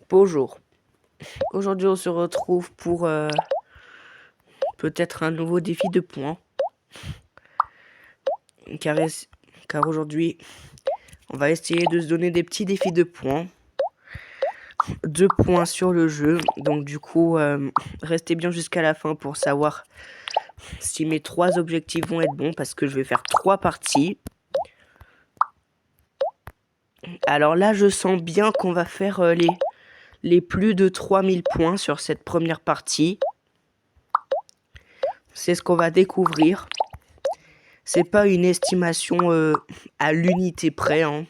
Bonjour. Aujourd'hui, on se retrouve pour peut-être un nouveau défi de points. Car, car aujourd'hui, on va essayer de se donner des petits défis de points. 2 points sur le jeu. Donc du coup, restez bien jusqu'à la fin pour savoir si mes 3 objectifs vont être bons. Parce que je vais faire 3 parties. Alors là, je sens bien qu'on va faire les plus de 3000 points sur cette première partie. C'est ce qu'on va découvrir. C'est pas une estimation à l'unité près, hein.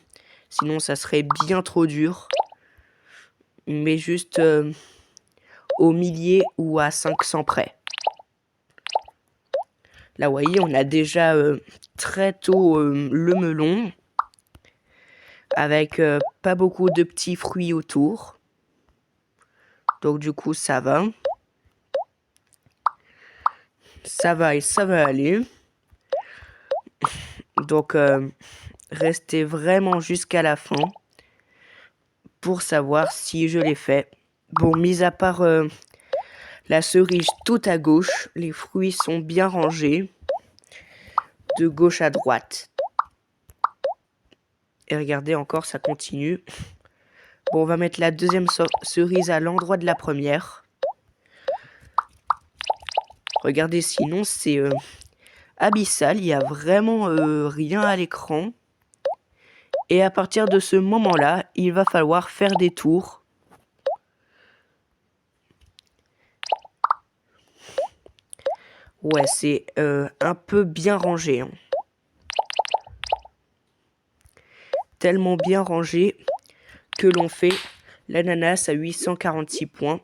Sinon ça serait bien trop dur. Mais juste au millier ou à 500 près. Là, vous voyez, on a déjà très tôt le melon. Avec pas beaucoup de petits fruits autour. Donc du coup, ça va. Ça va et ça va aller. Donc, restez vraiment jusqu'à la fin pour savoir si je l'ai fait. Bon, mis à part la cerise tout à gauche, les fruits sont bien rangés de gauche à droite. Et regardez encore, ça continue. Bon, on va mettre la deuxième cerise à l'endroit de la première. Regardez, sinon c'est abyssal, il n'y a vraiment rien à l'écran. Et à partir de ce moment-là, il va falloir faire des tours. Ouais, c'est un peu bien rangé, hein. Tellement bien rangé que l'on fait l'ananas à 846 points.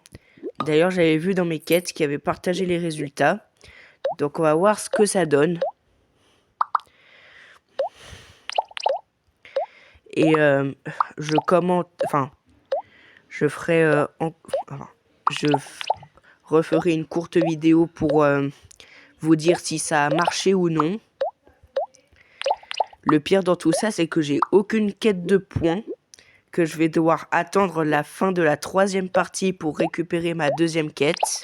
D'ailleurs, j'avais vu dans mes quêtes qui avaient partagé les résultats. Donc, on va voir ce que ça donne. Et je commente... Enfin, je ferai... je referai une courte vidéo pour vous dire si ça a marché ou non. Le pire dans tout ça, c'est que j'ai aucune quête de points. Que je vais devoir attendre la fin de la 3e partie pour récupérer ma 2e quête.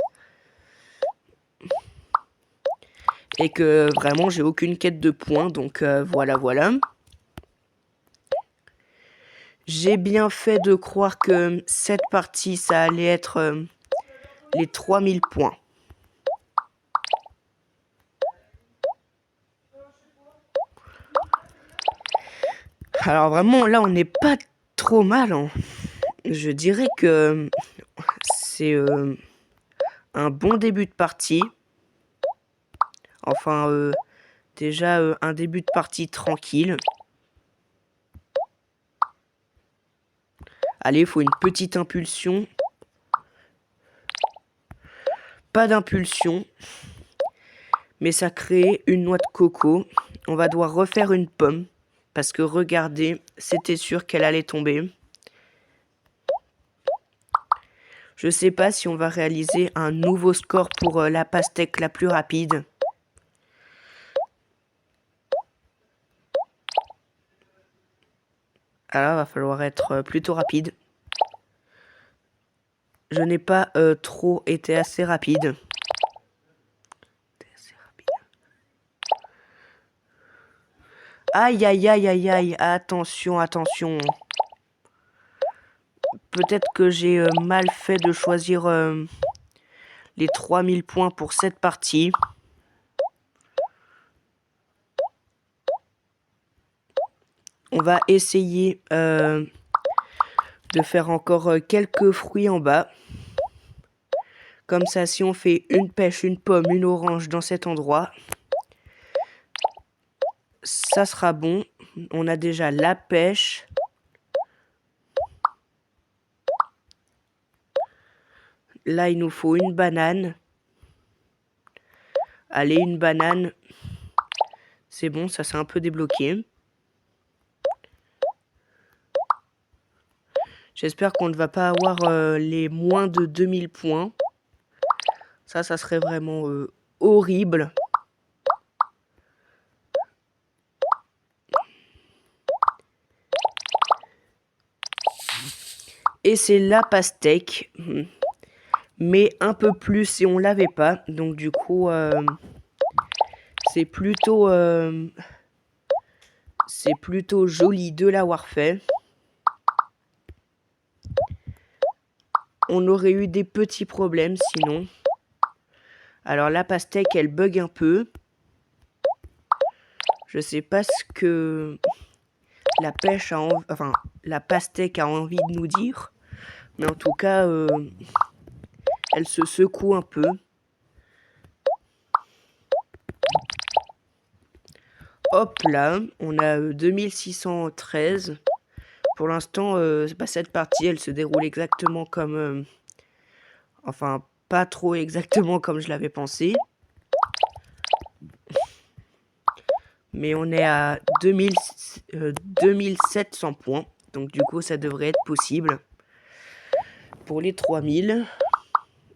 Et que vraiment j'ai aucune quête de points, donc voilà. J'ai bien fait de croire que cette partie ça allait être les 3000 points. Alors vraiment là on n'est pas trop mal, hein. Je dirais que c'est un bon début de partie. Enfin déjà un début de partie tranquille. Allez, il faut une petite impulsion. Pas d'impulsion. Mais ça crée une noix de coco. On va devoir refaire une pomme. Parce que regardez, c'était sûr qu'elle allait tomber. Je sais pas si on va réaliser un nouveau score pour la pastèque la plus rapide. Alors, va falloir être plutôt rapide. Je n'ai pas trop été assez rapide. Aïe, aïe, aïe, aïe, aïe. Attention. Peut-être que j'ai mal fait de choisir les 3000 points pour cette partie. On va essayer de faire encore quelques fruits en bas. Comme ça, si on fait une pêche, une pomme, une orange dans cet endroit, ça sera bon. On a déjà la pêche. Là, il nous faut une banane. Allez, une banane. C'est bon, ça s'est un peu débloqué. J'espère qu'on ne va pas avoir les moins de 2000 points. Ça serait vraiment horrible. Et c'est la pastèque, mais un peu plus si on l'avait pas. Donc du coup, c'est plutôt joli de l'avoir fait. On aurait eu des petits problèmes sinon. Alors la pastèque, elle bug un peu. Je sais pas ce que la pastèque a envie de nous dire. Mais en tout cas, elle se secoue un peu. Hop là, on a 2613. Pour l'instant, cette partie, elle se déroule exactement comme... enfin, pas trop exactement comme je l'avais pensé. Mais on est à 2700 points. Donc du coup, ça devrait être possible. Pour les 3000.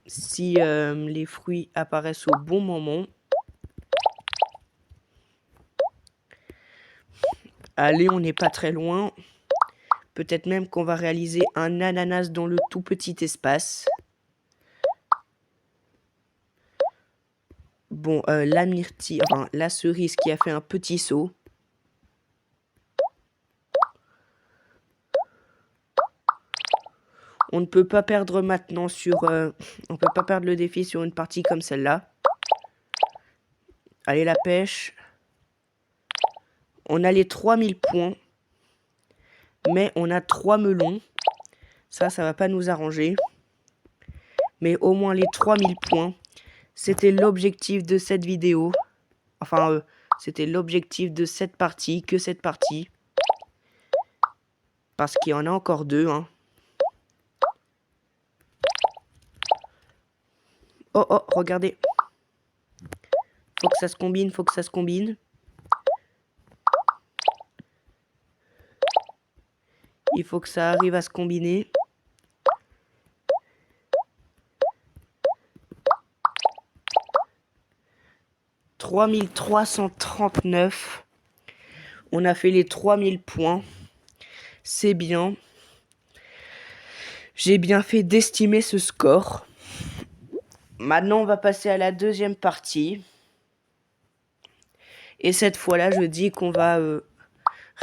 Si les fruits apparaissent au bon moment. Allez, on n'est pas très loin. Peut-être même qu'on va réaliser un ananas dans le tout petit espace. Bon, la myrtille, enfin la cerise qui a fait un petit saut. On ne peut pas perdre maintenant sur... on peut pas perdre le défi sur une partie comme celle-là. Allez, la pêche. On a les 3000 points. Mais on a 3 melons. Ça va pas nous arranger. Mais au moins les 3000 points. C'était l'objectif de cette vidéo. Enfin, c'était l'objectif de cette partie. Que cette partie. Parce qu'il y en a encore 2, hein. Oh, oh, regardez. Faut que ça se combine, faut que ça se combine. Il faut que ça arrive à se combiner. « 3339. On a fait les 3000 points. C'est bien. J'ai bien fait d'estimer ce score. Maintenant, on va passer à la deuxième partie. Et cette fois-là, je dis qu'on va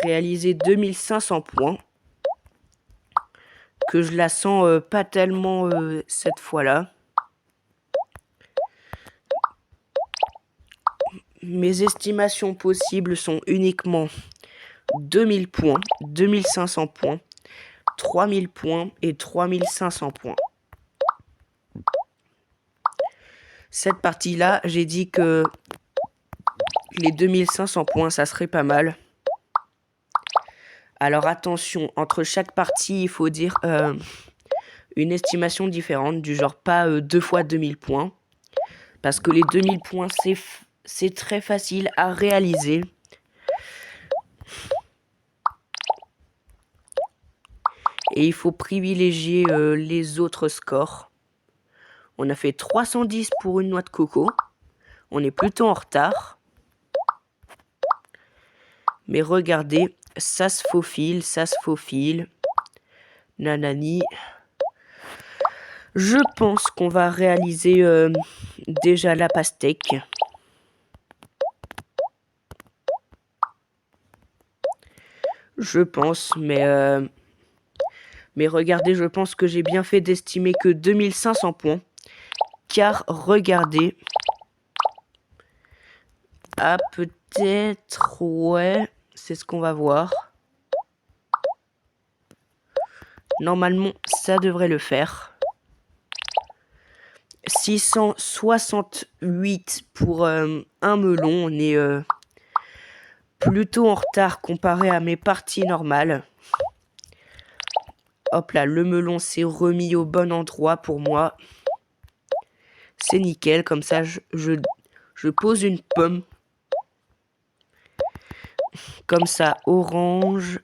réaliser 2500 points. Que je la sens pas tellement cette fois-là. Mes estimations possibles sont uniquement 2000 points, 2500 points, 3000 points et 3500 points. Cette partie-là, j'ai dit que les 2500 points, ça serait pas mal. Alors attention, entre chaque partie, il faut dire une estimation différente, du genre pas 2 fois 2000 points. Parce que les 2000 points, c'est très facile à réaliser. Et il faut privilégier les autres scores. On a fait 310 pour une noix de coco. On est plutôt en retard. Mais regardez, ça se faufile, ça se faufile. Nanani. Je pense qu'on va réaliser déjà la pastèque. Je pense, mais regardez, je pense que j'ai bien fait d'estimer que 2500 points. Car regardez. Ah, peut-être, ouais, c'est ce qu'on va voir. Normalement, ça devrait le faire. 668 pour un melon. On est plutôt en retard comparé à mes parties normales. Hop là, le melon s'est remis au bon endroit pour moi. C'est nickel, comme ça je pose une pomme. Comme ça, orange.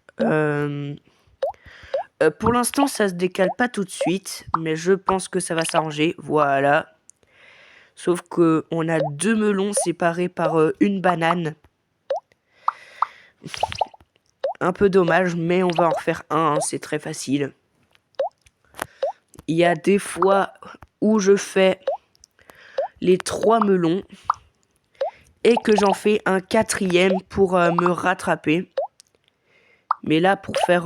Pour l'instant, ça se décale pas tout de suite, mais je pense que ça va s'arranger. Voilà. Sauf que on a 2 melons séparés par une banane. Un peu dommage, mais on va en refaire un, hein, c'est très facile. il y a des fois où je fais les 3 melons et que j'en fais un 4e pour me rattraper. Mais là, pour faire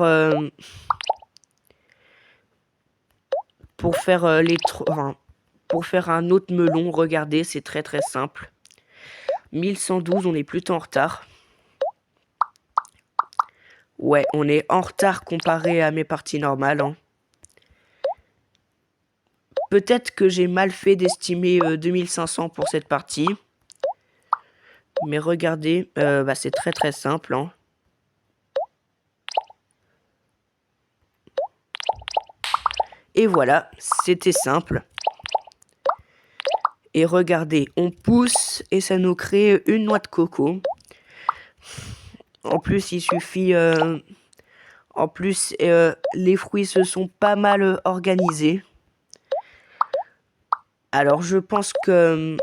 pour faire un autre melon, regardez, c'est très très simple. 1112, on est plutôt en retard. Ouais, on est en retard comparé à mes parties normales. Hein. Peut-être que j'ai mal fait d'estimer 2500 pour cette partie. Mais regardez, c'est très très simple. Hein. Et voilà, c'était simple. Et regardez, on pousse et ça nous crée une noix de coco. En plus, il suffit... En plus, les fruits se sont pas mal organisés. Alors, je pense que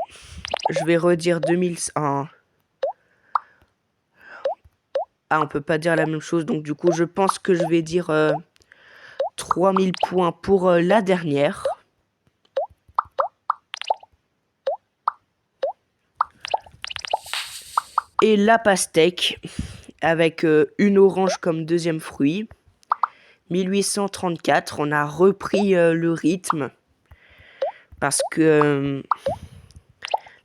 je vais redire 2001. Ah, on peut pas dire la même chose. Donc, du coup, je pense que je vais dire 3000 points pour la dernière. Et la pastèque, avec une orange comme deuxième fruit. 1834, on a repris le rythme. Parce que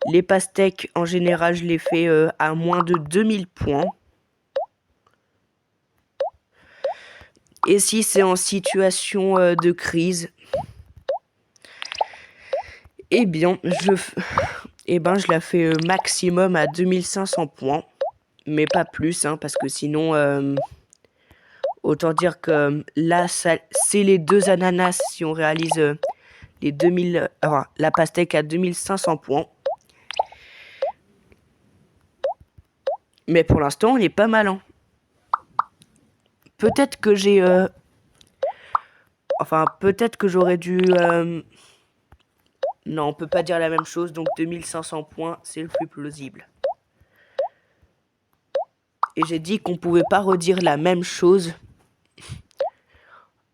les pastèques, en général, je les fais à moins de 2000 points. Et si c'est en situation de crise, eh bien, je la fais maximum à 2500 points. Mais pas plus, hein, parce que sinon, autant dire que là, c'est les 2 ananas si on réalise les 2000, la pastèque à 2500 points. Mais pour l'instant, on est pas mal. Hein. Peut-être que j'ai... peut-être que j'aurais dû... Non, on peut pas dire la même chose. Donc 2500 points, c'est le plus plausible. Et j'ai dit qu'on pouvait pas redire la même chose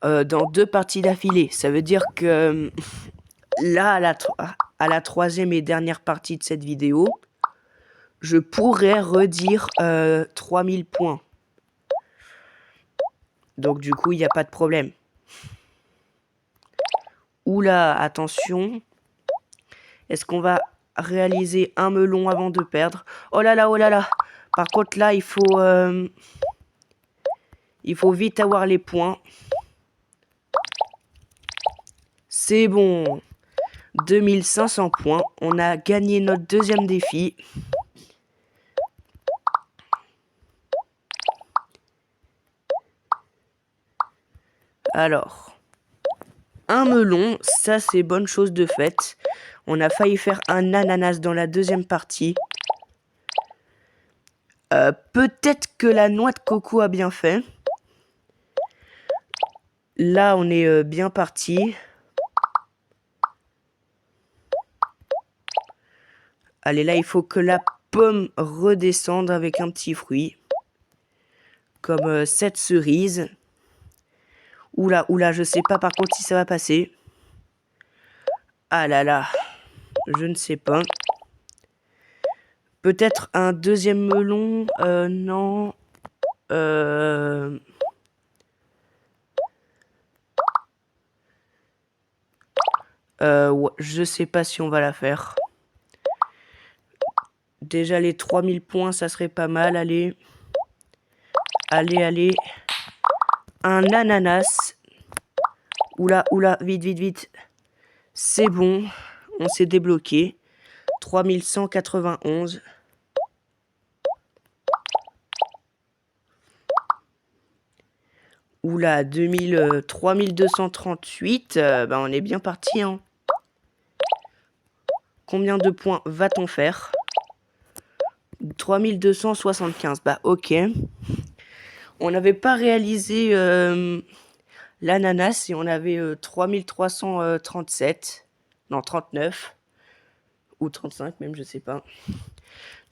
dans 2 parties d'affilée. Ça veut dire que là, à la 3e et dernière partie de cette vidéo, je pourrais redire 3000 points. Donc du coup, il n'y a pas de problème. Oula, attention. Est-ce qu'on va réaliser un melon avant de perdre? Oh là là, oh là là. Par contre, là, il faut vite avoir les points. C'est bon. 2500 points. On a gagné notre 2e défi. Alors, un melon, ça c'est bonne chose de fait. On a failli faire un ananas dans la 2e partie. Peut-être que la noix de coco a bien fait. Là, on est bien parti. Allez, là, il faut que la pomme redescende avec un petit fruit. Comme cette cerise. Oula, oula, je sais pas par contre si ça va passer. Ah là là, je ne sais pas. Peut-être un 2e melon. Non. Ouais, je sais pas si on va la faire. Déjà les 3000 points, ça serait pas mal. Allez. Allez, allez. Un ananas. Oula, oula, vite, vite, vite. C'est bon. On s'est débloqué. 3191. Oula, 3238. On est bien parti. Hein. Combien de points va-t-on faire? 3275. Bah, ok. On n'avait pas réalisé l'ananas et on avait 3337. Non, 39. Ou 35 même, je sais pas.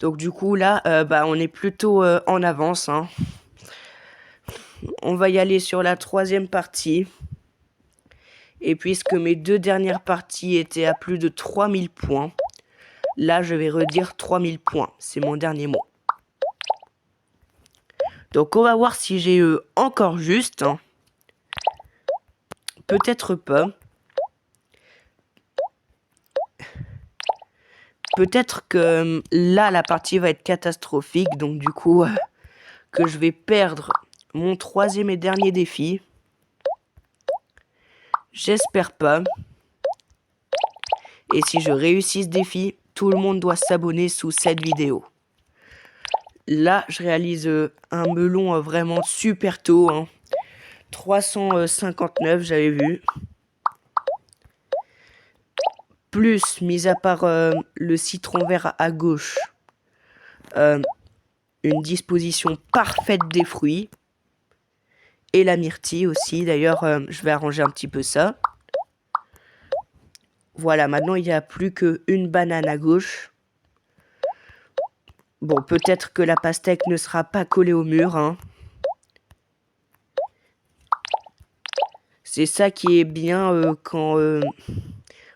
Donc du coup, là, on est plutôt en avance. Hein. On va y aller sur la 3e partie. Et puisque mes 2 dernières parties étaient à plus de 3000 points, là je vais redire 3000 points. C'est mon dernier mot. Donc on va voir si j'ai encore juste. Hein. Peut-être pas. Peut-être que là la partie va être catastrophique. Donc du coup que je vais perdre mon 3e et dernier défi. J'espère pas. Et si je réussis ce défi, tout le monde doit s'abonner sous cette vidéo. Là, je réalise un melon vraiment super tôt. Hein. 359, j'avais vu. Plus, mis à part le citron vert à gauche, une disposition parfaite des fruits. Et la myrtille aussi. D'ailleurs, je vais arranger un petit peu ça. Voilà, maintenant il n'y a plus qu'une banane à gauche. Bon, peut-être que la pastèque ne sera pas collée au mur. Hein. C'est ça qui est bien quand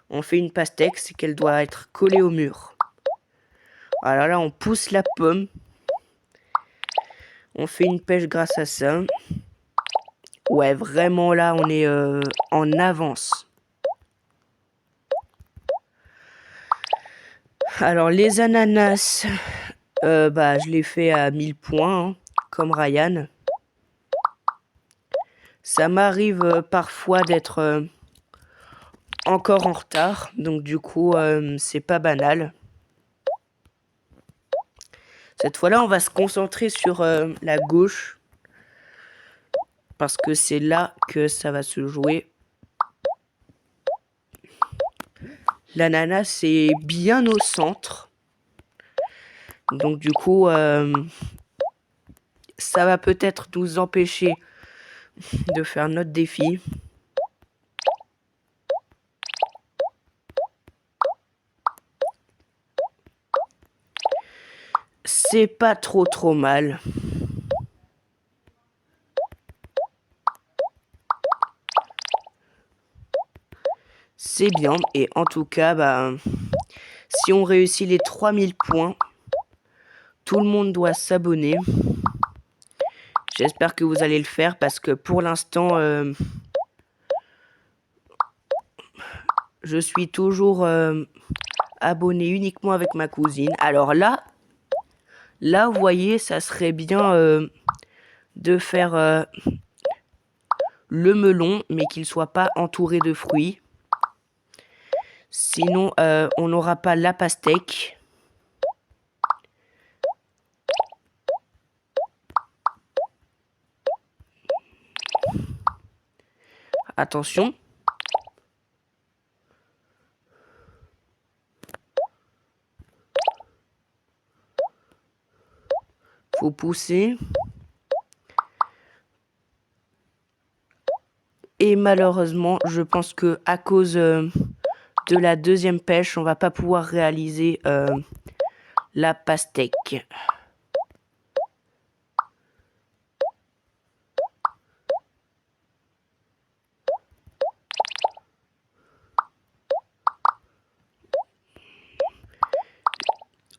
on fait une pastèque, c'est qu'elle doit être collée au mur. Alors là, on pousse la pomme. On fait une pêche grâce à ça. Ouais, vraiment là, on est en avance. Alors, les ananas, je les fais à 1000 points, hein, comme Ryan. Ça m'arrive parfois d'être encore en retard, donc du coup, c'est pas banal. Cette fois-là, on va se concentrer sur la gauche, parce que c'est là que ça va se jouer. L'ananas, c'est bien au centre. Donc du coup, ça va peut-être nous empêcher de faire notre défi. C'est pas trop mal. C'est bien. Et en tout cas, si on réussit les 3000 points, tout le monde doit s'abonner. J'espère que vous allez le faire parce que pour l'instant, je suis toujours abonné uniquement avec ma cousine. Alors là, vous voyez, ça serait bien de faire le melon, mais qu'il soit pas entouré de fruits. Sinon, on n'aura pas la pastèque. Attention. Faut pousser. Et malheureusement, je pense que à cause de la deuxième pêche, on va pas pouvoir réaliser la pastèque.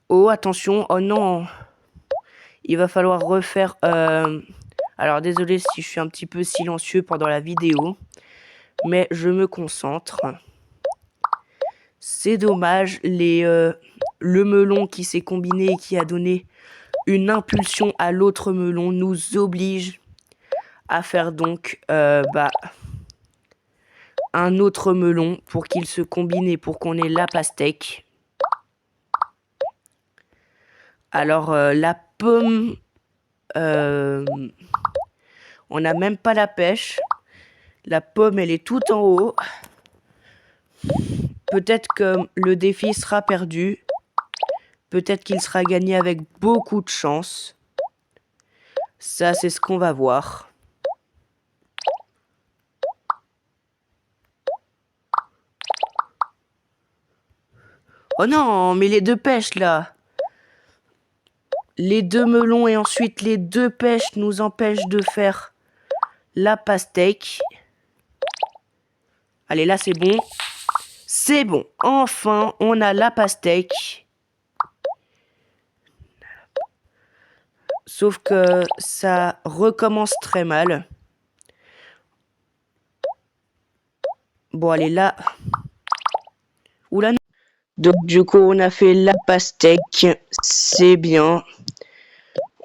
Oh, attention. Oh non. Il va falloir refaire... Alors, désolé si je suis un petit peu silencieux pendant la vidéo. Mais je me concentre. C'est dommage. Le melon qui s'est combiné et qui a donné une impulsion à l'autre melon nous oblige à faire donc un autre melon pour qu'il se combine et pour qu'on ait la pastèque. Alors, la pomme... on n'a même pas la pêche. La pomme, elle est tout en haut. Peut-être que le défi sera perdu. Peut-être qu'il sera gagné avec beaucoup de chance. Ça, c'est ce qu'on va voir. Oh non, mais les deux pêches, là. Les deux melons et ensuite les deux pêches nous empêchent de faire la pastèque. Allez, là, c'est bon. C'est bon. Enfin, on a la pastèque. Sauf que ça recommence très mal. Bon, allez, là. Oula, non. Donc, du coup, on a fait la pastèque. C'est bien.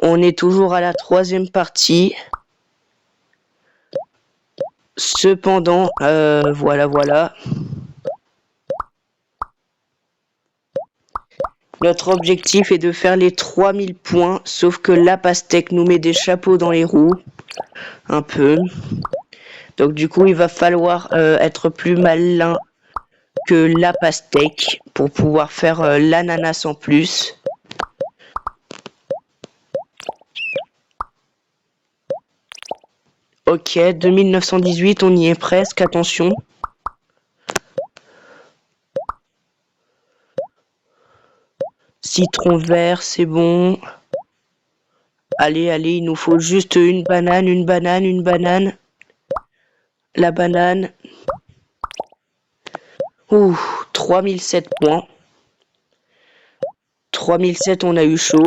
On est toujours à la 3e partie. Cependant, voilà. Notre objectif est de faire les 3000 points, sauf que la pastèque nous met des chapeaux dans les roues. Un peu. Donc du coup, il va falloir être plus malin que la pastèque pour pouvoir faire l'ananas en plus. Ok, 2918, on y est presque, attention. Citron vert, c'est bon. Allez, il nous faut juste une banane. La banane. Ouh, 3007 points. 3007, on a eu chaud.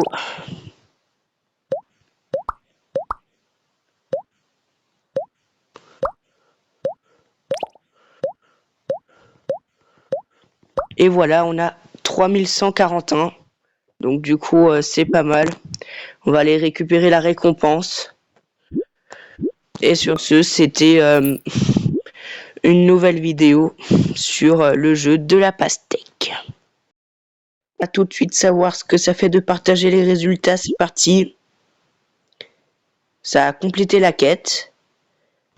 Et voilà, on a 3141. Donc du coup, c'est pas mal. On va aller récupérer la récompense. Et sur ce, c'était une nouvelle vidéo sur le jeu de la pastèque. À tout de suite savoir ce que ça fait de partager les résultats. C'est parti. Ça a complété la quête.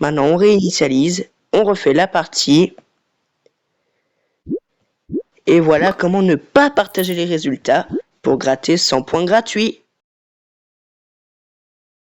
Maintenant, on réinitialise. On refait la partie. Et voilà comment ne pas partager les résultats pour gratter 100 points gratuits.